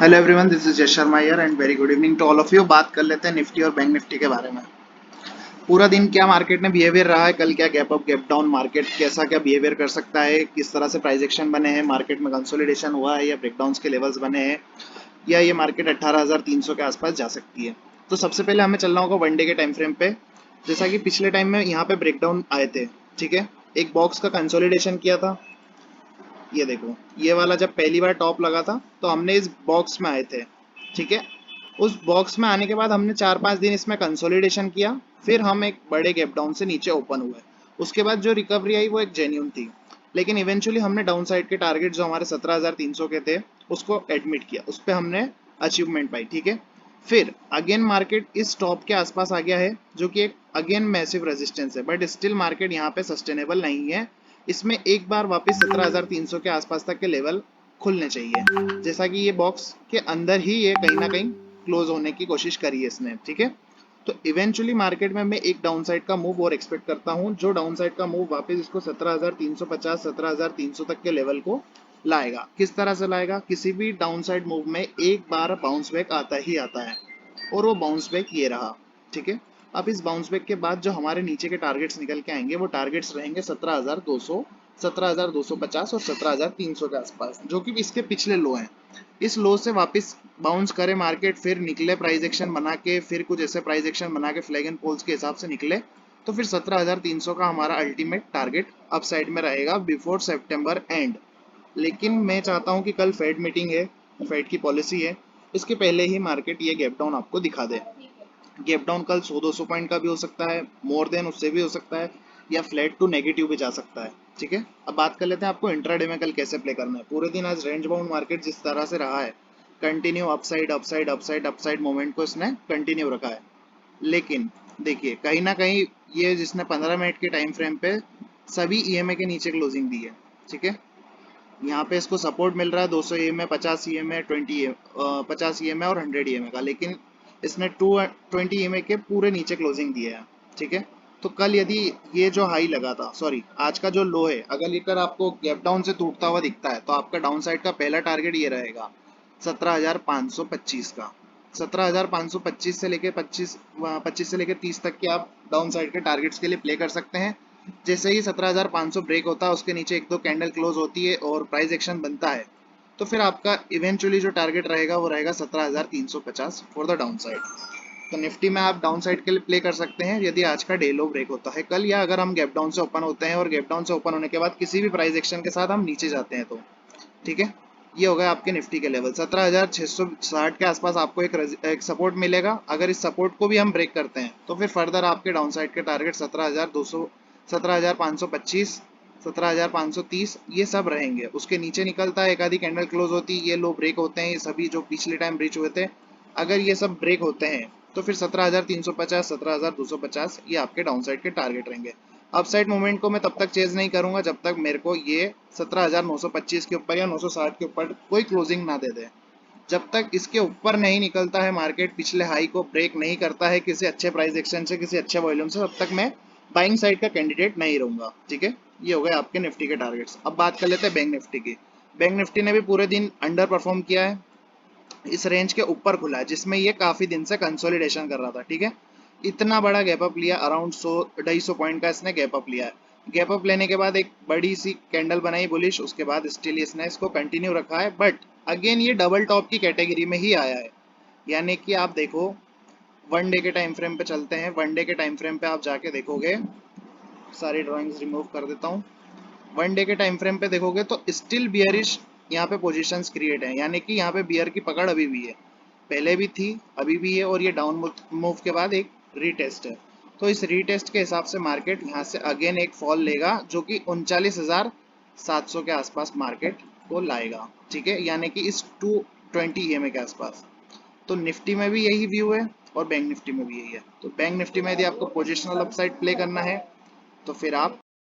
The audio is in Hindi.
Hello everyone, this is Yash Sharma here and very good evening to all of you. बात कर लेते हैं निफ्टी और बैंक निफ्टी के बारे में। पूरा दिन क्या मार्केट में बिहेवियर रहा है, कल क्या gap up gap down, market कैसा क्या बिहेवियर कर सकता है, किस तरह से प्राइस एक्शन बने हैं, मार्केट में कंसोलिडेशन हुआ है या ब्रेकडाउन्स के लेवल्स बने हैं, या ये मार्केट 18,300 के आसपास जा सकती है। तो सबसे पहले हमें चलना होगा वन डे के टाइम फ्रेम पे। जैसा कि पिछले टाइम में यहाँ पे ब्रेकडाउन आए थे, ठीक है, एक बॉक्स का कंसोलिडेशन किया था। ये देखो, ये वाला जब पहली बार टॉप लगा था तो हमने इस बॉक्स में आए थे, ठीक है। उस बॉक्स में आने के बाद हमने 4-5 दिन इसमें कंसोलिडेशन किया, फिर हम एक बड़े गैप डाउन से नीचे ओपन हुए। उसके बाद जो रिकवरी आई वो एक जेन्यून थी, लेकिन इवेंचुअली हमने डाउन साइड के टारगेट जो हमारे 17,300 के थे उसको एडमिट किया, उस पर हमने अचीवमेंट पाई, ठीक है। फिर अगेन मार्केट इस टॉप के आसपास आ गया है, जो कि एक अगेन मैसिव रेजिस्टेंस है, बट स्टिल मार्केट यहाँ पे सस्टेनेबल नहीं है। इसमें एक बार वापस 17,300 के आसपास तक के लेवल खुलने चाहिए, जैसा कि ये बॉक्स के अंदर ही ये कहीं ना कहीं क्लोज होने की कोशिश करी है इसने, ठीक है। तो इवेंचुअली मार्केट में मैं एक डाउन साइड का मूव और एक्सपेक्ट करता हूं, जो डाउन साइड का मूव वापस इसको 17,350 17,300 तक के लेवल को लाएगा। किस तरह से लाएगा? किसी भी डाउन साइड मूव में एक बार बाउंस बैक आता ही आता है, और वो बाउंस बैक ये रहा, ठीक है। अब इस बाउंस बैक के बाद जो हमारे नीचे के टारगेट्स निकल के आएंगे वो टारगेट्स रहेंगे 17,200, 17,250 और 17,300 के आसपास, जो कि इसके पिछले लो हैं। इस लो से वापस बाउंस करे मार्केट, फिर निकले प्राइस एक्शन बना के, फिर कुछ ऐसे प्राइस एक्शन बना के फ्लैग एंड पोल्स के हिसाब से निकले, तो फिर 17,300 का हमारा अल्टीमेट टारगेट अपसाइड में रहेगा बिफोर सितंबर एंड। लेकिन मैं चाहता हूं कि कल फेड मीटिंग है, फेड की पॉलिसी है, इसके पहले ही मार्केट ये गैप डाउन आपको दिखा दे। गैप डाउन कल 100-200 पॉइंट का भी हो सकता है, मोर देन उससे भी हो सकता है, या फ्लैट टू नेगेटिव भी जा सकता है, ठीक है। अब बात कर लेते हैं आपको इंट्राडे में कल कैसे प्ले करना है। पूरे दिन आज रेंज बाउंड मार्केट जिस तरह से रहा है, continue upside upside upside upside moment को इसने कंटिन्यू रखा है। लेकिन देखिए, कहीं ना कहीं ये जिसने 15 मिनट के टाइम फ्रेम पे सभी ईएमए के नीचे क्लोजिंग दी है, ठीक है। यहाँ पे इसको सपोर्ट मिल रहा है 200 ईएमए, 50 ईएमए, 50 ईएमए और 100 ईएमए का, लेकिन इसने 220 ईएमए के पूरे नीचे क्लोजिंग दिए है, ठीक है। तो कल यदि ये जो हाई लगा था, सॉरी आज का जो लो है, अगर लेकर आपको गैप डाउन से टूटता हुआ दिखता है, तो आपका डाउन साइड का पहला टारगेट ये रहेगा 17,525 का। 17,525 से लेके 25 से लेके 30 तक के आप डाउन साइड के टारगेट्स के लिए प्ले कर सकते हैं। जैसे ही 17,500 ब्रेक होता है, उसके नीचे एक दो कैंडल क्लोज होती है और प्राइस एक्शन बनता है, तो फिर आपका इवेंचुअली जो टारगेट रहेगा वो रहेगा 17,350 फॉर द डाउन साइड। तो निफ्टी में आप डाउन साइड के लिए प्ले कर सकते हैं यदि आज का डे लो ब्रेक होता है कल, या अगर हम गैप डाउन से ओपन होते हैं और गैप डाउन से ओपन होने के बाद किसी भी प्राइस एक्शन के साथ हम नीचे जाते हैं, तो ठीक है। ये हो गया आपके निफ्टी के लेवल। 17,660 के आसपास आपको एक सपोर्ट मिलेगा। अगर इस सपोर्ट को भी हम ब्रेक करते हैं तो फिर फर्दर आपके डाउन साइड के टारगेट 17,200, 17,525, 17,530 ये सब रहेंगे। उसके नीचे निकलता है, एक आधी कैंडल क्लोज होती है, ये लो ब्रेक होते हैं, ये सभी जो पिछले टाइम ब्रीच हुए थे, अगर ये सब ब्रेक होते हैं तो फिर 17,350, 17,250 ये आपके डाउन साइड के टारगेट रहेंगे। अपसाइड मूवमेंट को मैं तब तक चेज नहीं करूंगा जब तक मेरे को ये 17,925 के ऊपर या 960 के ऊपर कोई क्लोजिंग ना दे दे। जब तक इसके ऊपर नहीं निकलता है मार्केट, पिछले हाई को ब्रेक नहीं करता है किसी अच्छे प्राइस एक्शन से, किसी अच्छे वॉल्यूम से, तब तक मैं बाइंग साइड का कैंडिडेट नहीं रहूंगा, ठीक है। ये हो गए आपके निफ्टी के टारगेट्स। अब बात कर लेते हैं बैंक निफ्टी की। बैंक निफ्टी ने भी पूरे दिन अंडर परफॉर्म किया है, इस रेंज के ऊपर खुला है जिसमें ये काफी दिन से कंसोलिडेशन कर रहा था, ठीक है। इतना बड़ा गैप अप लिया, अराउंड 100-250 पॉइंट का इसने गैप अप लिया है। गैप अप लेने के बाद एक बड़ी सी कैंडल बनाई बुलिश, उसके बाद स्टिल इसने इसको कंटिन्यू रखा है, बट अगेन ये डबल टॉप की कैटेगरी में ही आया है। यानी कि आप देखो, वन डे के टाइम फ्रेम पे चलते हैं। वन डे के टाइम फ्रेम पे आप जाके देखोगे, सारी ड्रॉइंग्स रिमूव कर देता हूँ। वन डे के टाइम फ्रेम पे देखोगे तो स्टिल बियरिश यहाँ पे पोजीशंस क्रिएट है, यानी कि यहाँ पे बियर की पकड़ अभी भी है, पहले भी थी, अभी भी है, और ये डाउन मूव के बाद एक रीटेस्ट है। तो इस रीटेस्ट के हिसाब से मार्केट यहाँ से अगेन एक फॉल लेगा, जो कि 39,700 के आसपास मार्केट को लाएगा, ठीक है, यानी कि इस 220 ईएमए के आसपास। तो निफ्टी में भी यही व्यू है और बैंक निफ्टी में भी यही है। तो बैंक निफ्टी में यदि आपको पोजिशनल अपसाइड प्ले करना है तो फिर आप